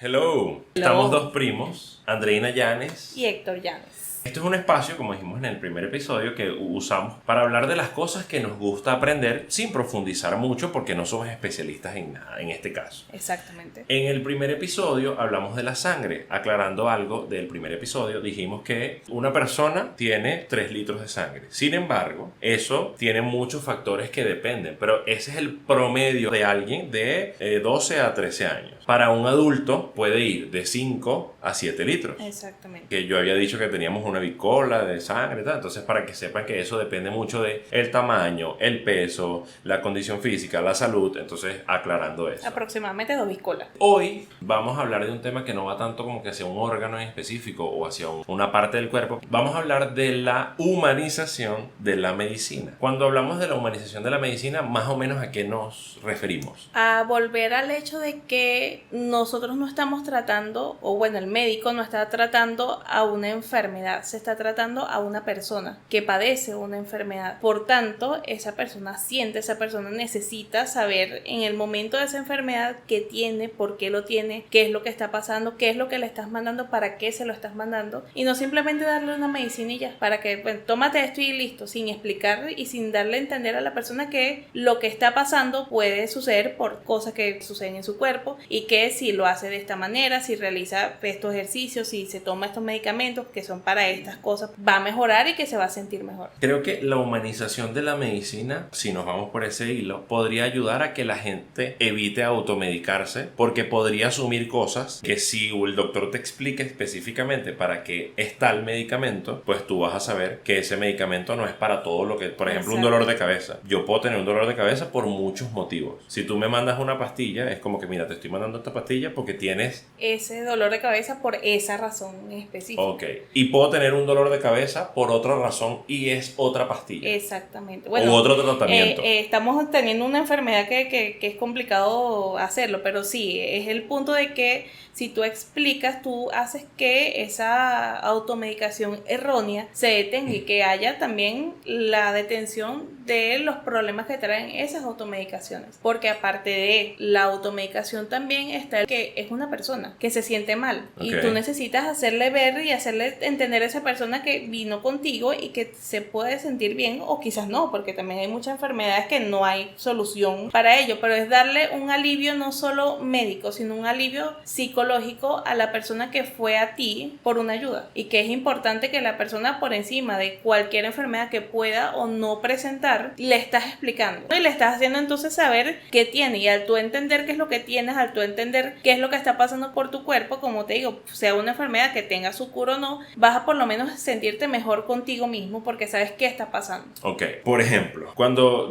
Hello, estamos dos primos, Andreina Llanes y Héctor Llanes. Esto es un espacio, como dijimos en el primer episodio, que usamos para hablar de las cosas que nos gusta aprender sin profundizar mucho porque no somos especialistas en nada, en este caso. Exactamente. En el primer episodio hablamos de la sangre, aclarando algo del primer episodio, dijimos que una persona tiene 3 litros de sangre. Sin embargo, eso tiene muchos factores que dependen, pero ese es el promedio de alguien de 12 a 13 años. Para un adulto puede ir de 5 a 7 litros. Exactamente. Que yo había dicho que teníamos una bicola de sangre y tal. Entonces, para que sepan que eso depende mucho de el tamaño, el peso, la condición física, la salud. Entonces, aclarando eso. Aproximadamente 2 bicolas. Hoy vamos a hablar de un tema que no va tanto como que hacia un órgano en específico o hacia una parte del cuerpo. Vamos a hablar de la humanización de la medicina. Cuando hablamos de la humanización de la medicina, más o menos ¿a qué nos referimos? A volver al hecho de que nosotros no estamos tratando, o bueno, el médico no está tratando a una enfermedad, se está tratando a una persona que padece una enfermedad. Por tanto, esa persona siente, esa persona necesita saber en el momento de esa enfermedad qué tiene, por qué lo tiene, qué es lo que está pasando, qué es lo que le estás mandando, para qué se lo estás mandando, y no simplemente darle una medicinilla para que, bueno, tómate esto y listo, sin explicar y sin darle a entender a la persona que lo que está pasando puede suceder por cosas que suceden en su cuerpo y que si lo hace de esta manera, si realiza estos ejercicios, si se toma estos medicamentos que son para estas cosas, va a mejorar y que se va a sentir mejor. Creo que la humanización de la medicina, si nos vamos por ese hilo, podría ayudar a que la gente evite automedicarse, porque podría asumir cosas que si el doctor te explica específicamente para qué está el medicamento, pues tú vas a saber que ese medicamento no es para todo lo que, por ejemplo, un dolor de cabeza. Yo puedo tener un dolor de cabeza por muchos motivos. Si tú me mandas una pastilla, es como que mira, te estoy mandando esta pastilla porque tienes ese dolor de cabeza por esa razón específica. Ok. Y puedo tener un dolor de cabeza por otra razón y es otra pastilla. Exactamente. Bueno, u otro tratamiento. Estamos teniendo una enfermedad que es complicado hacerlo, pero sí, es el punto de que si tú explicas, tú haces que esa automedicación errónea se detenga y que haya también la detención de los problemas que traen esas automedicaciones. Porque aparte de la automedicación también está el que es una persona que se siente mal. Okay. Y tú necesitas hacerle ver y hacerle entender a esa persona que vino contigo y que se puede sentir bien o quizás no, porque también hay muchas enfermedades que no hay solución para ello, pero es darle un alivio no solo médico, sino un alivio psicológico a la persona que fue a ti por una ayuda, y que es importante que la persona, por encima de cualquier enfermedad que pueda o no presentar, le estás explicando y le estás haciendo entonces saber qué tiene, y al tú entender qué es lo que tienes, al tú entender qué es lo que está pasando por tu cuerpo, como te digo, sea una enfermedad que tenga su cura o no, vas a por lo menos sentirte mejor contigo mismo porque sabes qué está pasando. Ok, por ejemplo,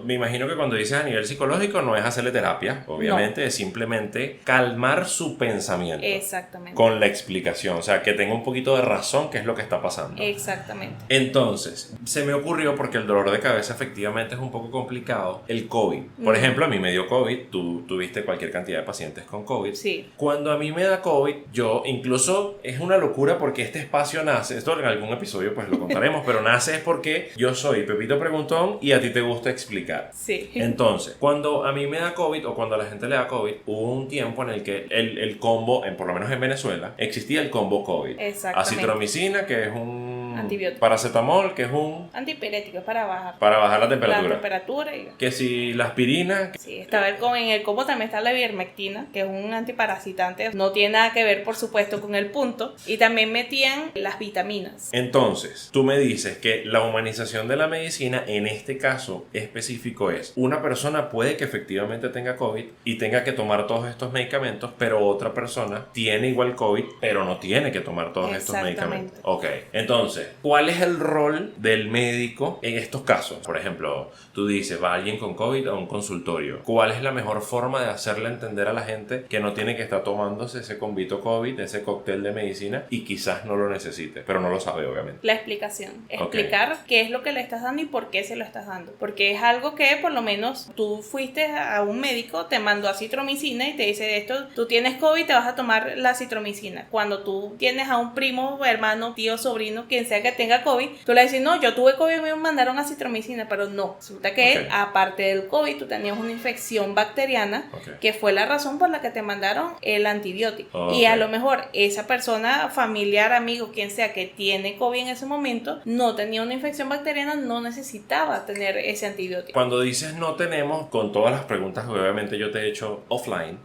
me imagino que cuando dices a nivel psicológico no es hacerle terapia, obviamente, es simplemente calmar su pensamiento. Exactamente. Con la explicación, o sea, que tenga un poquito de razón qué es lo que está pasando. Exactamente. Entonces, se me ocurrió, porque el dolor de cabeza efectivamente es un poco complicado, el COVID. Por ejemplo, a mí me dio COVID, tú tuviste cualquier cantidad de pacientes con COVID. Sí. Cuando a mí me da COVID, yo incluso es una locura porque este espacio nace, esto en algún episodio pues lo contaremos, pero nace es porque yo soy Pepito Preguntón y a ti te gusta explicar. Sí. Entonces, cuando a mí me da COVID o cuando a la gente le da COVID, hubo un tiempo en el que el combo, por lo menos en Venezuela, existía el combo COVID. Exactamente. Acitromicina, que es un antibiótico. Paracetamol, que es un antipirético, es para bajar la temperatura. La temperatura y... Que si la aspirina... Sí, estaba en el combo también está la ivermectina, que es un antiparasitante. No tiene nada que ver, por supuesto, con el punto. Y también metían las vitaminas. Entonces, tú me dices que la humanización de la medicina, en este caso específico, es una persona puede que efectivamente tenga COVID y tenga que tomar todos estos medicamentos, pero otra persona tiene igual COVID, pero no tiene que tomar todos estos medicamentos. Ok, entonces, ¿cuál es el rol del médico en estos casos? Por ejemplo, tú dices, va alguien con COVID a un consultorio. ¿Cuál es la mejor forma de hacerle entender a la gente que no tiene que estar tomándose ese combito COVID, ese cóctel de medicina, y quizás no lo necesite, pero no lo sabe, obviamente? La explicación. Explicar qué es lo que le estás dando y por qué se lo estás dando. Porque es algo que, por lo menos, tú fuiste a un médico, te mandó acitromicina y te dice esto, tú tienes COVID, te vas a tomar la acitromicina. Cuando tú tienes a un primo, hermano, tío, sobrino, quien sea que tenga COVID, tú le dices, no, yo tuve COVID y me mandaron acitromicina, pero no. Resulta que aparte del COVID, tú tenías una infección bacteriana que fue la razón por la que te mandaron el antibiótico. Y a lo mejor esa persona, familiar, amigo, quien sea que tiene COVID en ese momento, no tenía una infección bacteriana, no necesitaba tener ese antibiótico. Cuando dices no tenemos, con todas las preguntas que obviamente yo te he hecho offline,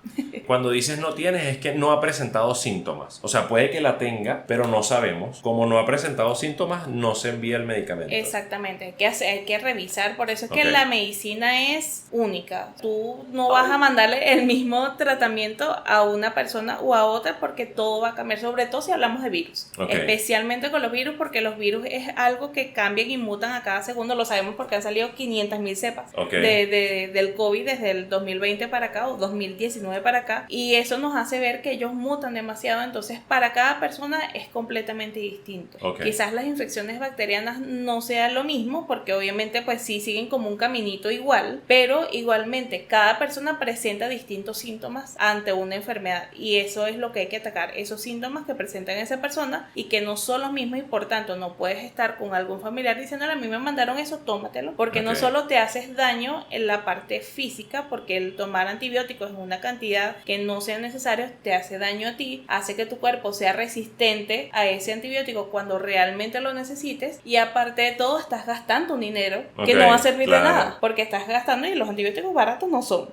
cuando dices no tienes es que no ha presentado síntomas. O sea, puede que la tenga, pero no sabemos. Como no ha presentado síntomas, no se envía el medicamento. Exactamente, hay que revisar. Por eso es que la medicina es única. Tú no vas a mandarle el mismo tratamiento a una persona o a otra porque todo va a cambiar, sobre todo si hablamos de virus. Especialmente con los virus, porque los virus es algo que cambian y mutan a cada segundo. Lo sabemos porque han salido 500,000 cepas del COVID desde el 2020 para acá o 2019 para acá, y eso nos hace ver que ellos mutan demasiado. Entonces para cada persona es completamente distinto. Quizás las infecciones bacterianas no sean lo mismo, porque obviamente pues sí siguen como un caminito igual, pero igualmente cada persona presenta distintos síntomas ante una enfermedad, y eso es lo que hay que atacar, esos síntomas que presentan esa persona y que no son los mismos, y por tanto no puedes estar con algún familiar diciéndole, a mí me mandaron eso, tómatelo, porque no solo te haces daño en la parte física, porque el tomar antibióticos en una cantidad que no sea necesaria te hace daño a ti, hace que tu cuerpo sea resistente a ese antibiótico cuando realmente lo necesites, y aparte de todo estás gastando un dinero que no va a servir de nada, porque estás gastando y los antibióticos baratos no son.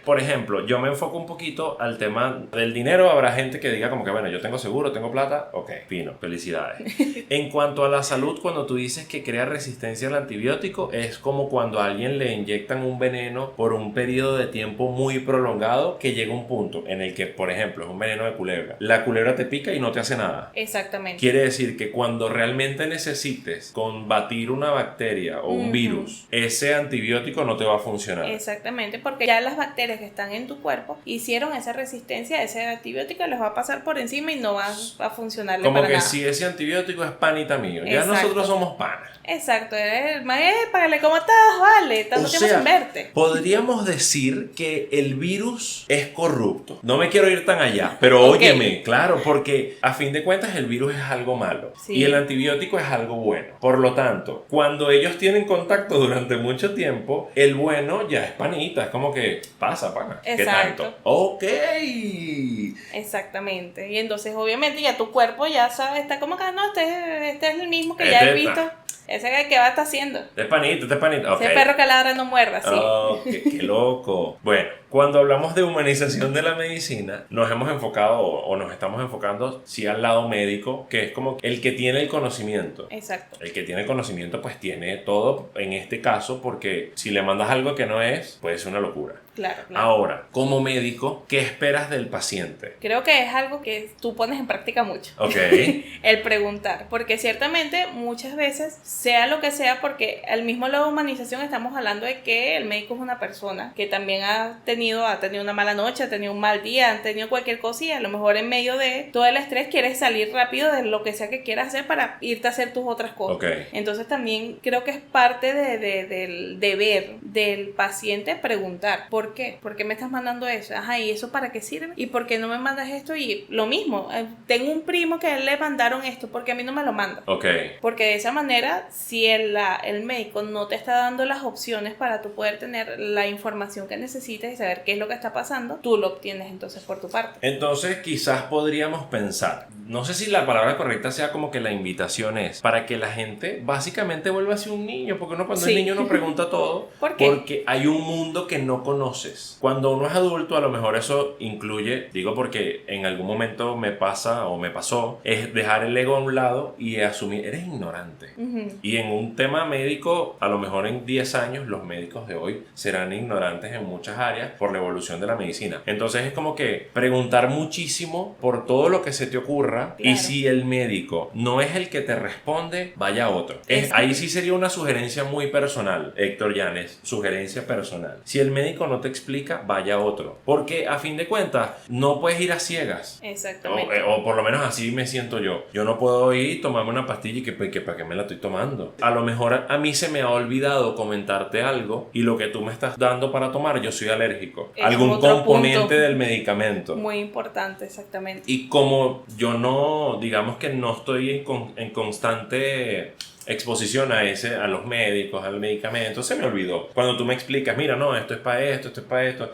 Por ejemplo, yo me enfoco un poquito al tema del dinero. Habrá gente que diga como que bueno, yo tengo seguro, tengo plata, fino, felicidades. En cuanto a la salud, cuando tú dices que crea resistencia al antibiótico, es como cuando a alguien le inyectan un veneno por un periodo de tiempo muy prolongado, que llega un punto en el que, por ejemplo, es un veneno de culebra, la culebra te pica y no te hace nada. Exactamente. Quiere decir que cuando realmente necesites combatir una bacteria o un virus, ese antibiótico no te va a funcionar. Exactamente, porque ya las bacterias que están en tu cuerpo hicieron esa resistencia a ese antibiótico, les va a pasar por encima y no va a funcionarle como para que nada. Si ese antibiótico es panita mío, ya nosotros somos panas. Exacto, págale, ¿cómo estás? Vale, tanto tiempo sin verte. Podríamos decir que el virus es corrupto. No me quiero ir tan allá, pero óyeme, claro, porque a fin de cuentas el virus es algo malo y el antibiótico es algo bueno. Por lo tanto, cuando ellos tienen contacto durante mucho tiempo, el bueno ya es panita, es como que pasa, pana. Exacto. ¿Qué tanto? Exactamente. Y entonces obviamente ya tu cuerpo ya sabe, está como que no, este es el mismo que ya he visto. Ese que va a estar haciendo. Este es panito. Ese perro que ladra no muerda, sí. Qué loco. Bueno, cuando hablamos de humanización de la medicina, nos hemos enfocado o nos estamos enfocando sí al lado médico, que es como el que tiene el conocimiento. Exacto. El que tiene el conocimiento pues tiene todo en este caso, porque si le mandas algo que no es, puede ser una locura. Claro. Ahora, como médico, ¿qué esperas del paciente? Creo que es algo que tú pones en práctica mucho. El preguntar, porque ciertamente muchas veces, sea lo que sea, porque al mismo lado de humanización estamos hablando de que el médico es una persona que también ha tenido una mala noche, ha tenido un mal día, ha tenido cualquier cosa, y a lo mejor en medio de todo el estrés quieres salir rápido de lo que sea que quieras hacer para irte a hacer tus otras cosas. Entonces también creo que es parte del deber del paciente preguntar, ¿por qué? ¿Por qué me estás mandando eso? ¿Y eso para qué sirve? ¿Y por qué no me mandas esto? Y lo mismo, tengo un primo que a él le mandaron esto, ¿por qué a mí no me lo manda? Porque de esa manera, si el médico no te está dando las opciones para tú poder tener la información que necesitas y saber qué es lo que está pasando, tú lo obtienes entonces por tu parte. Entonces quizás podríamos pensar, no sé si la palabra correcta sea como que la invitación es para que la gente básicamente vuelva a ser un niño, porque uno cuando es niño no pregunta todo. ¿Por qué? Porque hay un mundo que no conoces. Cuando uno es adulto, a lo mejor eso incluye, digo porque en algún momento me pasa o me pasó, es dejar el ego a un lado y asumir, eres ignorante. Y en un tema médico, a lo mejor en 10 años los médicos de hoy serán ignorantes en muchas áreas por la evolución de la medicina. Entonces es como que preguntar muchísimo por todo lo que se te ocurra, y si el médico no es el que te responde, vaya a otro. Ahí sí sería una sugerencia muy personal, Héctor Llanes, sugerencia personal. Si el médico no te explica, vaya a otro, porque a fin de cuentas no puedes ir a ciegas. Exactamente. O por lo menos así me siento yo. Yo no puedo ir y tomarme una pastilla y que para qué me la estoy tomando. A lo mejor a mí se me ha olvidado comentarte algo y lo que tú me estás dando para tomar, yo soy alérgico. Algún componente del medicamento. Muy importante, exactamente. Y como yo no, digamos que no estoy en constante exposición a los médicos, al medicamento, se me olvidó. Cuando tú me explicas, mira, no, esto es para esto, esto es para esto.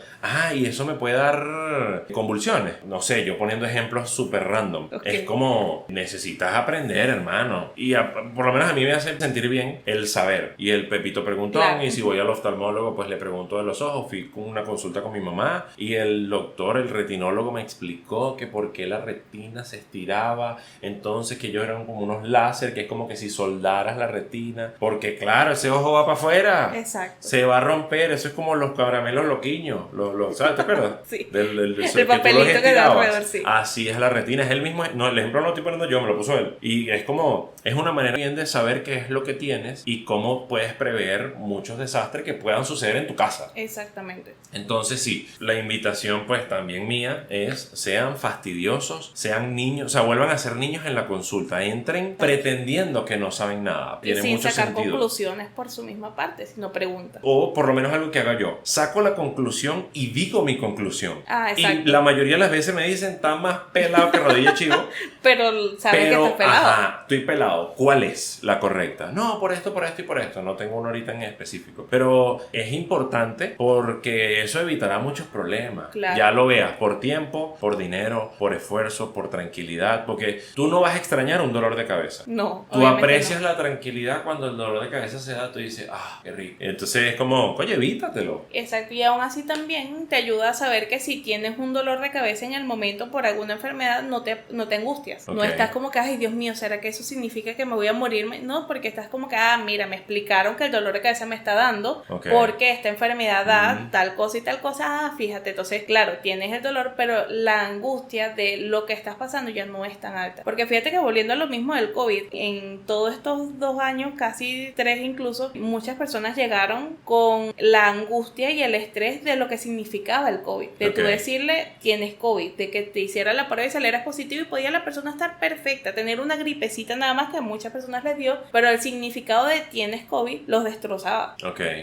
Y eso me puede dar convulsiones. No sé, yo poniendo ejemplos súper random. Okay. Es como, necesitas aprender, hermano. Y por lo menos a mí me hace sentir bien el saber. Y el Pepito preguntón, claro. Y si voy al oftalmólogo, pues le pregunto de los ojos. Fui con una consulta con mi mamá y el doctor, el retinólogo, me explicó que por qué la retina se estiraba. Entonces que ellos eran como unos láser, que es como que si soldaran la retina, porque claro, ese ojo va para afuera. Exacto. Se va a romper, eso es como los caramelos loquiños, ¿sabes? ¿Te acuerdas? Sí. Del el papelito que da alrededor, sí. Así es la retina, es el mismo, no, el ejemplo no lo estoy poniendo yo, me lo puso él. Y es como, es una manera bien de saber qué es lo que tienes y cómo puedes prever muchos desastres que puedan suceder en tu casa. Exactamente. Entonces sí, la invitación pues también mía es, sean fastidiosos, sean niños, o sea, vuelvan a ser niños en la consulta, entren pretendiendo que no saben nada. Tiene sin mucho sacar sentido. Conclusiones por su misma parte, sino preguntas. O por lo menos algo que haga yo. Saco la conclusión y digo mi conclusión. Exacto. Y la mayoría de las veces me dicen, está más pelado que rodilla chivo. Pero sabes que estás pelado. Ajá, estoy pelado. ¿Cuál es la correcta? No, por esto y por esto. No tengo una ahorita en específico. Pero es importante porque eso evitará muchos problemas. Claro. Ya lo veas, por tiempo, por dinero, por esfuerzo, por tranquilidad. Porque tú no vas a extrañar un dolor de cabeza. No. Tú aprecias la tranquilidad cuando el dolor de cabeza se da, tú dices, qué rico. Entonces es como, oye, evítatelo. Exacto, y aún así también te ayuda a saber que si tienes un dolor de cabeza en el momento por alguna enfermedad, no te angustias. Okay. No estás como que, ay, Dios mío, ¿será que eso significa que me voy a morir? No, porque estás como que, mira, me explicaron que el dolor de cabeza me está dando porque esta enfermedad da tal cosa y tal cosa. Fíjate, entonces, claro, tienes el dolor, pero la angustia de lo que estás pasando ya no es tan alta. Porque fíjate que volviendo a lo mismo del COVID, en todos estos 2 años, casi 3 incluso, muchas personas llegaron con la angustia y el estrés de lo que significaba el COVID. De tú decirle, tienes COVID, de que te hiciera la prueba y salieras positivo y podía la persona estar perfecta, tener una gripecita nada más que a muchas personas les dio, pero el significado de tienes COVID los destrozaba.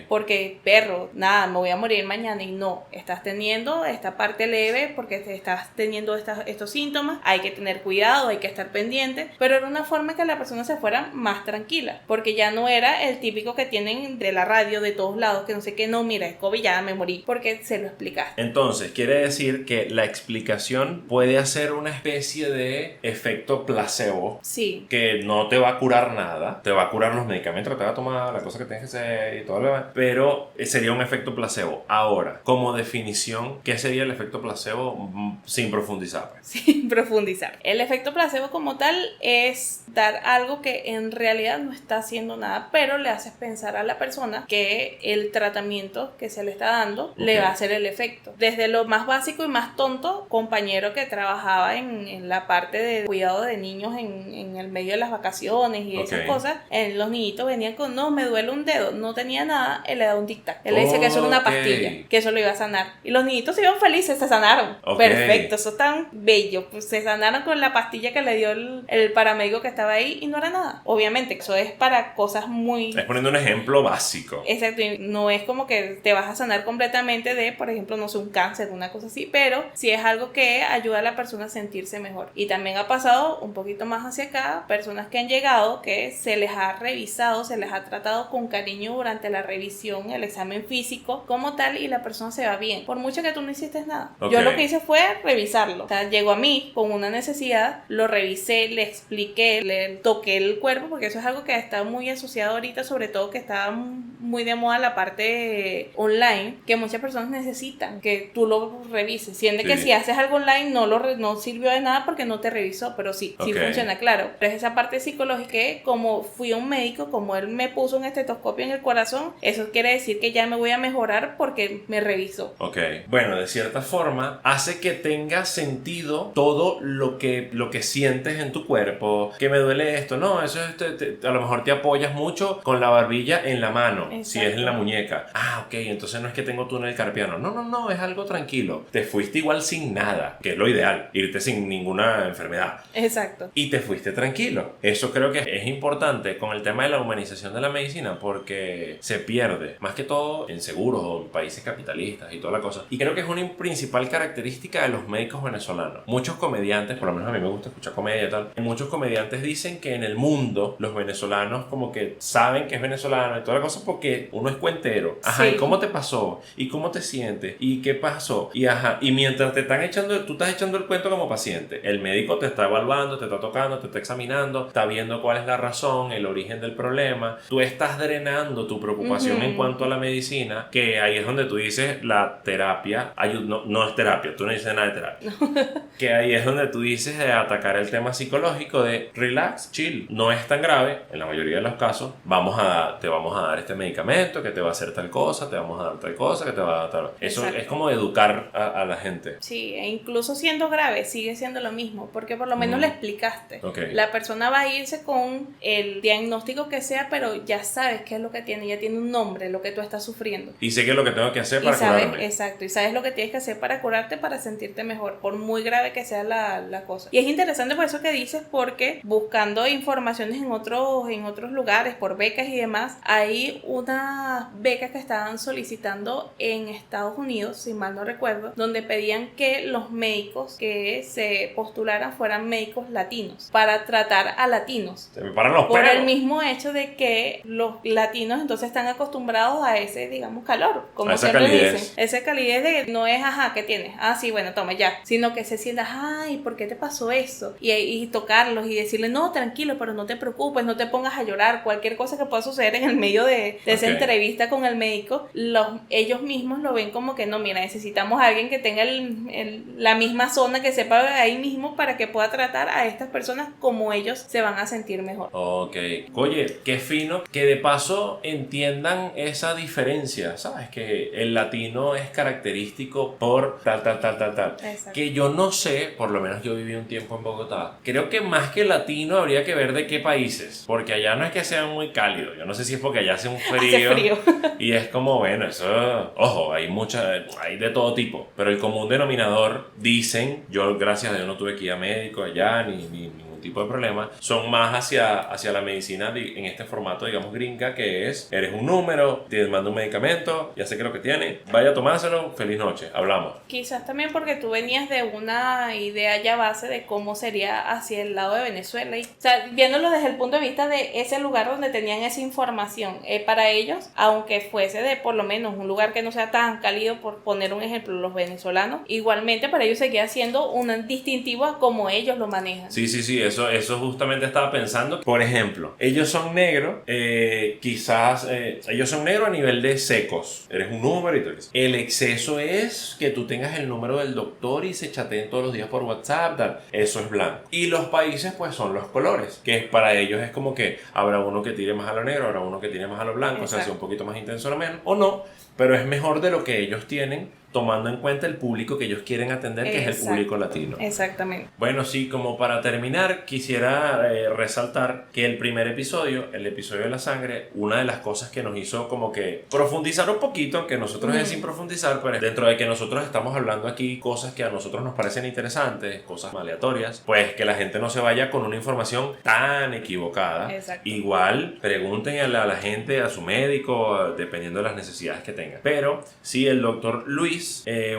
Porque, perro, nada, me voy a morir mañana y no, estás teniendo esta parte leve porque te estás teniendo estos síntomas, hay que tener cuidado, hay que estar pendiente, pero era una forma que la persona se fuera más tranquila, porque ya no era el típico que tienen de la radio de todos lados, que no sé qué, no, mira, el COVID ya me morí, porque se lo explicaste. Entonces, quiere decir que la explicación puede hacer una especie de efecto placebo. Sí. Que no te va a curar nada, te va a curar los medicamentos que te va a tomar, la cosa que tienes que hacer y todo lo demás, pero sería un efecto placebo. Ahora, como definición, ¿qué sería el efecto placebo sin profundizar? Sin profundizar. El efecto placebo como tal es dar algo que en realidad no está haciendo nada, pero le haces pensar a la persona que el tratamiento que se le está dando le va a hacer el efecto. Desde lo más básico y más tonto, compañero que trabajaba en la parte de cuidado de niños en el medio de las vacaciones y esas cosas, los niñitos venían con, no, me duele un dedo, no tenía nada, él le da un tic-tac. Él le dice que eso era una pastilla, que eso lo iba a sanar. Y los niñitos se iban felices, se sanaron. Perfecto, eso es tan bello. Pues se sanaron con la pastilla que le dio el paramédico que estaba ahí y no era nada. Obviamente, eso es para cosas muy... Estás poniendo un ejemplo básico. Exacto, y no es como que te vas a sanar completamente de, por ejemplo, no sé, un cáncer, una cosa así, pero sí es algo que ayuda a la persona a sentirse mejor. Y también ha pasado un poquito más hacia acá, personas que han llegado que se les ha revisado, se les ha tratado con cariño durante la revisión, el examen físico como tal, y la persona se va bien, por mucho que tú no hiciste nada. Yo lo que hice fue revisarlo. O sea, llegó a mí con una necesidad, lo revisé, le expliqué, le toqué el cuerpo, porque eso es algo que está muy asociado ahorita, sobre todo que está muy de moda la parte online, que muchas personas necesitan que tú lo revises. Siente que si haces algo online no sirvió de nada porque no te revisó, pero sí funciona, claro. Pero es esa parte psicológica que, como fui a un médico, como él me puso un estetoscopio en el corazón, eso quiere decir que ya me voy a mejorar porque me revisó. Bueno, de cierta forma hace que tenga sentido todo lo que sientes en tu cuerpo, que me duele esto, no, eso es a lo mejor te apoyas mucho con la barbilla en la mano, si es en la Exacto. muñeca. Ah, ok, entonces no es que tengo túnel carpiano. No, es algo tranquilo. Te fuiste igual sin nada, que es lo ideal, irte sin ninguna enfermedad. Exacto. Y te fuiste tranquilo. Eso creo que es importante con el tema de la humanización de la medicina porque se pierde, más que todo en seguros o en países capitalistas y toda la cosa. Y creo que es una principal característica de los médicos venezolanos. Muchos comediantes, por lo menos a mí me gusta escuchar comedia y tal, muchos comediantes dicen que en el mundo los venezolanos como que saben que es venezolano y toda la cosa porque uno es cuentero. Ajá, Sí. ¿y cómo te pasó? ¿Y cómo te sientes? ¿Y qué pasó? Y ajá, y mientras te están echando, tú estás echando el cuento como paciente, el médico te está evaluando, te está tocando, te está examinando, está viendo cuál es la razón, el origen del problema. Tú estás drenando tu preocupación en cuanto a la medicina, que ahí es donde tú dices la terapia, no es terapia, tú no dices nada de terapia. Que ahí es donde tú dices de atacar el tema psicológico de relax, chill, no es tan grave, en la mayoría de los casos, te vamos a dar este medicamento que te va a hacer tal cosa, te vamos a dar tal cosa, que te va a dar tal... Eso Exacto. es como educar a la gente. Sí, e incluso siendo grave sigue siendo lo mismo, porque por lo menos le explicaste. Ok. La persona va a irse con el diagnóstico que sea, pero ya sabes qué es lo que tiene, ya tiene un nombre, lo que tú estás sufriendo. Y sé qué es lo que tengo que hacer Y para sabes, curarme. exacto, y sabes lo que tienes que hacer para curarte, para sentirte mejor, por muy grave que sea la cosa. Y es interesante por eso que dices, porque buscando informaciones en otros lugares, por becas y demás, hay unas becas que estaban solicitando en Estados Unidos, si mal no recuerdo, donde pedían que los médicos que se postularan fueran médicos latinos, para tratar a latinos. Se me paran los Por pelos. el mismo hecho de que los latinos entonces están acostumbrados a ese, digamos, calor, A como esa siempre calidez. dicen. Esa calidez de no es, ajá, ¿qué tienes? Ah, sí, bueno, toma ya. Sino que se sienta, ay, ¿por qué te pasó eso? Y tocarlos y decirle, no, tranquilo, pero no te preocupes, no te pongas a llorar. Cualquier cosa que pueda suceder en el medio de esa Ok. entrevista con el médico, ellos mismos lo ven como que no, mira, necesitamos a alguien que tenga la misma zona, que sepa ahí mismo para que pueda tratar a estas personas como ellos se van a sentir mejor. Ok. Oye, qué fino que de paso entiendan esa diferencia, ¿sabes? Que el latino es característico por tal. Exacto. Que yo no sé, por lo menos yo viví un tiempo en Bogotá, creo que más que latino habría que ver de qué países, porque allá no es que sean muy cálidos, yo no sé si es porque allá hace un Hace frío. y es como, bueno, eso, ojo, hay de todo tipo, pero el común denominador, dicen, yo gracias a Dios no tuve que ir a médico allá, ni ningún tipo de problema, son más hacia la medicina en este formato, digamos, gringa, que es, eres un número, te mando un medicamento, ya sé qué es lo que tiene, vaya a tomárselo, feliz noche, hablamos. Quizás también porque tú venías de una idea ya base de cómo sería hacia el lado de Venezuela. O sea, viéndolo desde el punto de vista de ese lugar donde tenían esa información. Para ellos, aunque fuese de por lo menos un lugar que no sea tan cálido, por poner un ejemplo, los venezolanos, igualmente para ellos seguía siendo un distintivo a cómo ellos lo manejan. Sí, eso justamente estaba pensando. Por ejemplo, ellos son negros, quizás ellos son negros a nivel de secos. Eres un número y todo eso. El exceso es que tú tengas el número del doctor y se chateen todos los días por WhatsApp, tal. Eso es blanco. Y los países pues son los colores, que para ellos es como que habrá uno que tire más a lo negro, habrá uno que tire más a lo blanco, o sea, sea un poquito más intenso o menos, o no, pero es mejor de lo que ellos tienen, tomando en cuenta el público que ellos quieren atender, que es el público latino. Exactamente. Bueno, sí, como para terminar, quisiera resaltar que el primer episodio, el episodio de la sangre, una de las cosas que nos hizo como que profundizar un poquito, aunque nosotros es sin profundizar, pero dentro de que nosotros estamos hablando aquí cosas que a nosotros nos parecen interesantes, cosas aleatorias, pues que la gente no se vaya con una información tan equivocada. Exacto. Igual, pregúntenle a la gente, a su médico, dependiendo de las necesidades que tengan. Pero sí, el doctor Luis,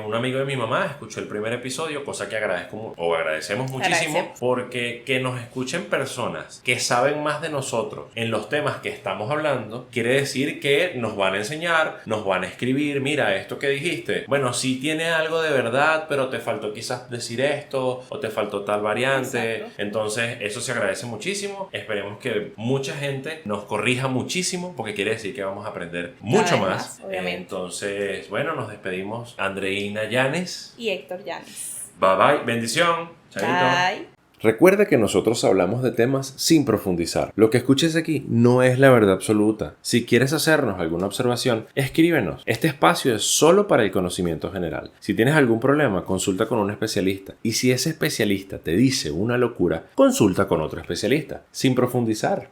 un amigo de mi mamá, escuchó el primer episodio, cosa que agradecemos muchísimo, porque que nos escuchen personas que saben más de nosotros en los temas que estamos hablando, quiere decir que nos van a enseñar, nos van a escribir, mira, esto que dijiste, bueno, sí tiene algo de verdad, pero te faltó quizás decir esto, o te faltó tal variante. Exacto. Entonces, eso se agradece muchísimo. Esperemos que mucha gente nos corrija muchísimo, porque quiere decir que vamos a aprender mucho más. Obviamente. Entonces, bueno, nos despedimos. Andreina Llanes. Y Héctor Llanes. Bye bye. Bendición. Chaito. Bye. Recuerda que nosotros hablamos de temas sin profundizar. Lo que escuches aquí no es la verdad absoluta. Si quieres hacernos alguna observación, escríbenos. Este espacio es solo para el conocimiento general. Si tienes algún problema, consulta con un especialista. Y si ese especialista te dice una locura, consulta con otro especialista. Sin profundizar.